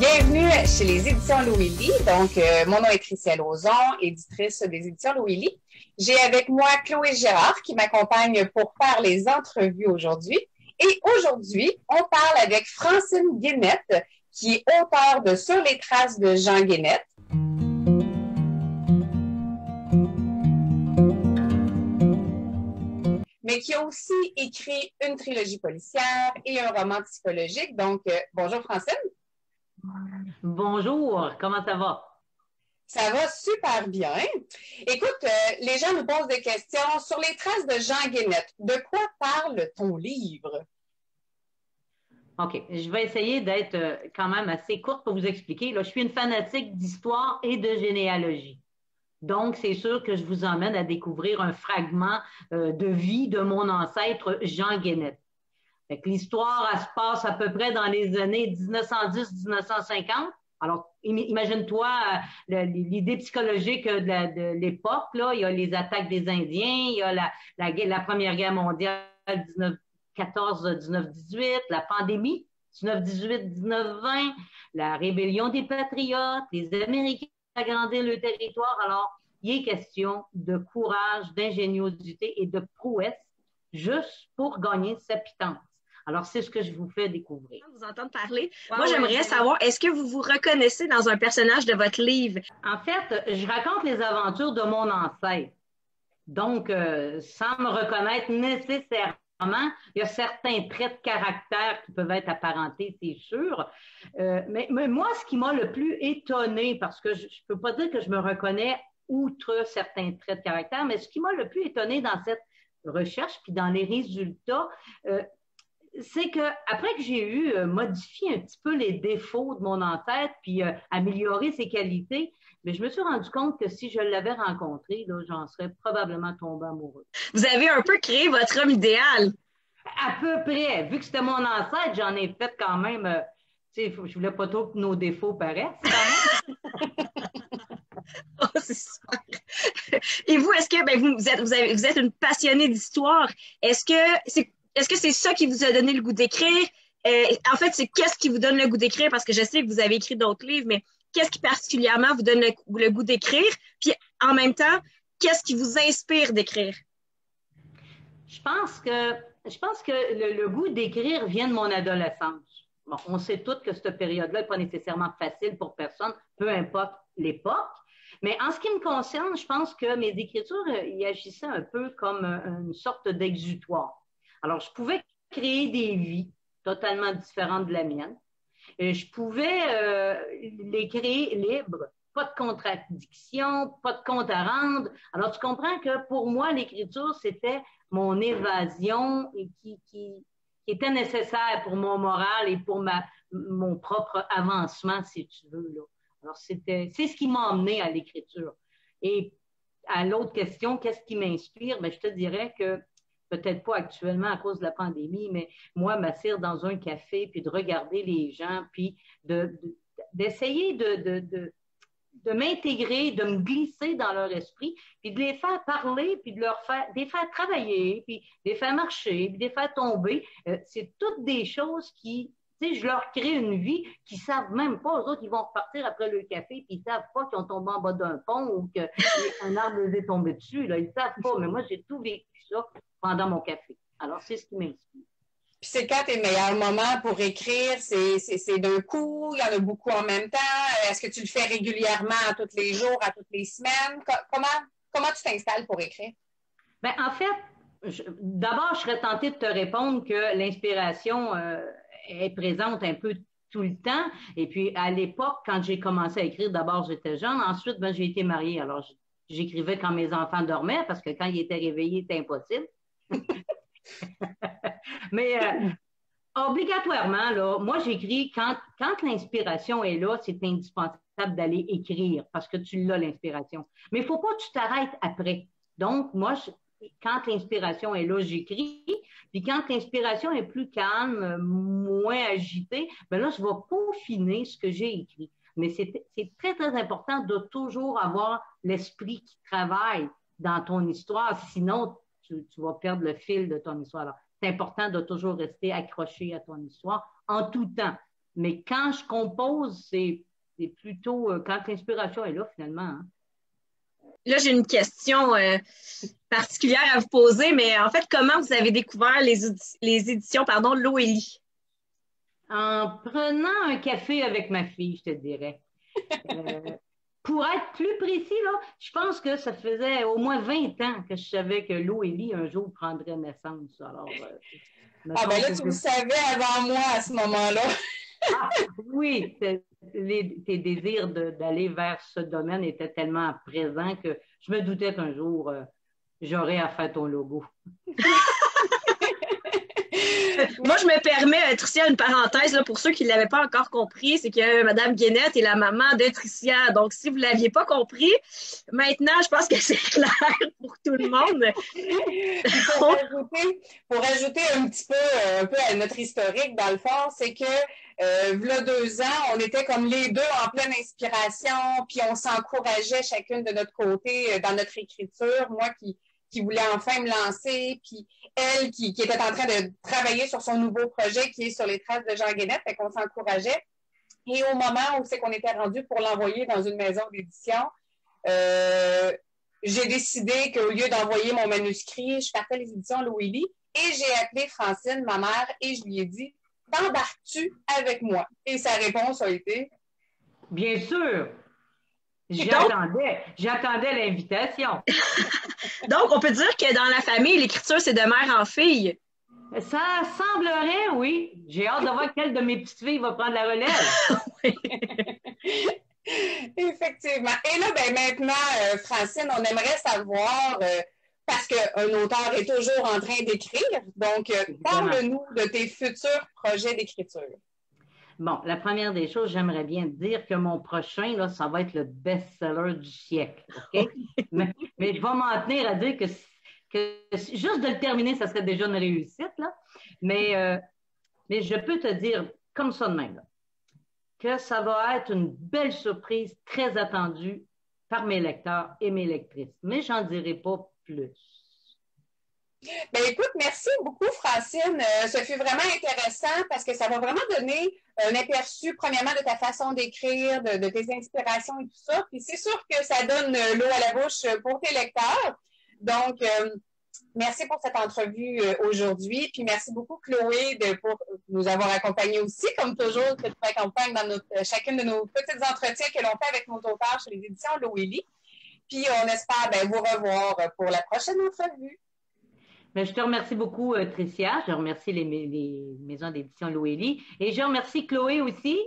Bienvenue chez les éditions Louis Ly. Donc, mon nom est Christiane Lauzon, éditrice des éditions Louis Ly. J'ai avec moi Chloé Gérard qui m'accompagne pour faire les entrevues aujourd'hui. Et aujourd'hui, on parle avec Francine Guénette, qui est auteure de Sur les traces de Jean Guénette. Mais qui a aussi écrit une trilogie policière et un roman psychologique. Donc, bonjour Francine. Bonjour, comment ça va? Ça va super bien. Écoute, les gens nous posent des questions sur les traces de Jean Guénette. De quoi parle ton livre? OK, je vais essayer d'être quand même assez courte pour vous expliquer. Là, je suis une fanatique d'histoire et de généalogie. Donc, c'est sûr que je vous emmène à découvrir un fragment de vie de mon ancêtre Jean Guénette. Fait que l'histoire, elle se passe à peu près dans les années 1910-1950. Alors, imagine-toi l'idée psychologique de l'époque. Là, il y a les attaques des Indiens, il y a la Première Guerre mondiale 1914-1918, la pandémie 1918-1920, la rébellion des Patriotes, les Américains agrandir le territoire. Alors, il est question de courage, d'ingéniosité et de prouesse juste pour gagner sa pitance. Alors, c'est ce que je vous fais découvrir. Vous entendre parler. Moi, j'aimerais savoir, est-ce que vous vous reconnaissez dans un personnage de votre livre? En fait, je raconte les aventures de mon ancêtre. Donc, sans me reconnaître nécessairement, il y a certains traits de caractère qui peuvent être apparentés, c'est sûr. Mais moi, ce qui m'a le plus étonné, parce que je ne peux pas dire que je me reconnais outre certains traits de caractère, mais ce qui m'a le plus étonné dans cette recherche, puis dans les résultats, c'est que après que j'ai modifié un petit peu les défauts de mon ancêtre, puis amélioré ses qualités, mais je me suis rendu compte que si je l'avais rencontré, là, j'en serais probablement tombée amoureuse. Vous avez un peu créé votre homme idéal. À peu près. Vu que c'était mon ancêtre, j'en ai fait quand même, tu sais, je voulais pas trop que nos défauts paraissent quand même. Oh, c'est super. Et vous, est-ce que vous êtes une passionnée d'histoire? Est-ce que c'est ça qui vous a donné le goût d'écrire? En fait, c'est qu'est-ce qui vous donne le goût d'écrire? Parce que je sais que vous avez écrit d'autres livres, mais qu'est-ce qui particulièrement vous donne le goût d'écrire? Puis en même temps, qu'est-ce qui vous inspire d'écrire? Je pense que le goût d'écrire vient de mon adolescence. Bon, on sait tous que cette période-là n'est pas nécessairement facile pour personne, peu importe l'époque. Mais en ce qui me concerne, je pense que mes écritures y agissaient un peu comme une sorte d'exutoire. Alors, je pouvais créer des vies totalement différentes de la mienne. Et je pouvais les créer libres, pas de contradiction, pas de compte à rendre. Alors, tu comprends que pour moi, l'écriture, c'était mon évasion et qui était nécessaire pour mon moral et pour mon propre avancement, si tu veux, là. Alors, c'est ce qui m'a emmené à l'écriture. Et à l'autre question, qu'est-ce qui m'inspire? Bien, je te dirais que peut-être pas actuellement à cause de la pandémie, mais moi, m'asseoir dans un café, puis de regarder les gens, puis d'essayer de m'intégrer, de me glisser dans leur esprit, puis de les faire parler, puis de les faire travailler, puis de les faire marcher, puis de les faire tomber. C'est toutes des choses qui, tu sais, je leur crée une vie qu'ils ne savent même pas. Eux autres, ils vont repartir après le café, puis ils ne savent pas qu'ils ont tombé en bas d'un pont ou qu'un arbre les est tombé dessus. Là. Ils ne savent pas, mais moi, j'ai tout vécu ça pendant mon café. Alors, c'est ce qui m'inspire. Puis c'est quand tes meilleurs moments pour écrire? C'est d'un coup? Il y en a beaucoup en même temps? Est-ce que tu le fais régulièrement, à tous les jours, à toutes les semaines? Comment tu t'installes pour écrire? Bien, en fait, d'abord, je serais tentée de te répondre que l'inspiration est présente un peu tout le temps. Et puis, à l'époque, quand j'ai commencé à écrire, d'abord, j'étais jeune. Ensuite, ben, j'ai été mariée. Alors, j'écrivais quand mes enfants dormaient parce que quand ils étaient réveillés, c'était impossible. Mais obligatoirement, là, moi, j'écris quand l'inspiration est là, c'est indispensable d'aller écrire parce que tu l'as, l'inspiration. Mais il ne faut pas que tu t'arrêtes après. Donc, moi, quand l'inspiration est là, j'écris. Puis quand l'inspiration est plus calme, moins agitée, ben là, je vais peaufiner ce que j'ai écrit. Mais c'est très, très important de toujours avoir l'esprit qui travaille dans ton histoire. Sinon, tu vas perdre le fil de ton histoire. Alors, c'est important de toujours rester accroché à ton histoire en tout temps. Mais quand je compose, c'est plutôt quand l'inspiration est là, finalement. Hein. Là, j'ai une question particulière à vous poser, mais en fait, comment vous avez découvert les éditions, pardon, Loélie? En prenant un café avec ma fille, je te dirais. Pour être plus précis, là, je pense que ça faisait au moins 20 ans que je savais que Loélie, un jour, prendrait naissance. Alors, Ah, ben là, tu le savais avant moi à ce moment-là. Ah, oui, tes désirs d'aller vers ce domaine étaient tellement présents que je me doutais qu'un jour, j'aurais à faire ton logo. Moi, je me permets, Tricia, une parenthèse là, pour ceux qui ne l'avaient pas encore compris, c'est que Mme Guénette est la maman de Tricia. Donc, si vous ne l'aviez pas compris, maintenant, je pense que c'est clair pour tout le monde. Pour ajouter un peu à notre historique, dans le fond, c'est que v'là 2 ans, on était comme les deux en pleine inspiration, puis on s'encourageait chacune de notre côté dans notre écriture. Moi qui voulait enfin me lancer, puis elle qui était en train de travailler sur son nouveau projet qui est sur les traces de Jean Guénette, fait qu'on s'encourageait. Et au moment où c'est qu'on était rendu pour l'envoyer dans une maison d'édition, j'ai décidé qu'au lieu d'envoyer mon manuscrit, je partais les éditions Loélie et j'ai appelé Francine, ma mère, et je lui ai dit « T'embarques-tu avec moi? » Et sa réponse a été « Bien sûr! » J'attendais l'invitation. Donc, on peut dire que dans la famille, l'écriture, c'est de mère en fille. Ça semblerait, oui. J'ai hâte de voir quelle de mes petites filles va prendre la relève. Effectivement. Et là, ben maintenant, Francine, on aimerait savoir, parce qu'un auteur est toujours en train d'écrire, donc parle-nous de tes futurs projets d'écriture. Bon, la première des choses, j'aimerais bien dire que mon prochain, là, ça va être le best-seller du siècle. OK? mais je vais m'en tenir à dire que juste de le terminer, ça serait déjà une réussite, là. Mais je peux te dire, comme ça de même, là, que ça va être une belle surprise très attendue par mes lecteurs et mes lectrices. Mais j'en dirai pas plus. Ben écoute, merci beaucoup, Francine. Ce fut vraiment intéressant parce que ça va vraiment donner un aperçu, premièrement, de ta façon d'écrire, de tes inspirations et tout ça. Puis c'est sûr que ça donne l'eau à la bouche pour tes lecteurs. Donc, merci pour cette entrevue aujourd'hui. Puis merci beaucoup, Chloé, pour nous avoir accompagnés aussi, comme toujours, que tu m'accompagnes dans chacune de nos petits entretiens que l'on fait avec nos auteurs chez les éditions Loélie. Puis on espère vous revoir pour la prochaine entrevue. Bien, je te remercie beaucoup, Tricia. Je remercie les maisons d'édition Loélie. Et je remercie Chloé aussi.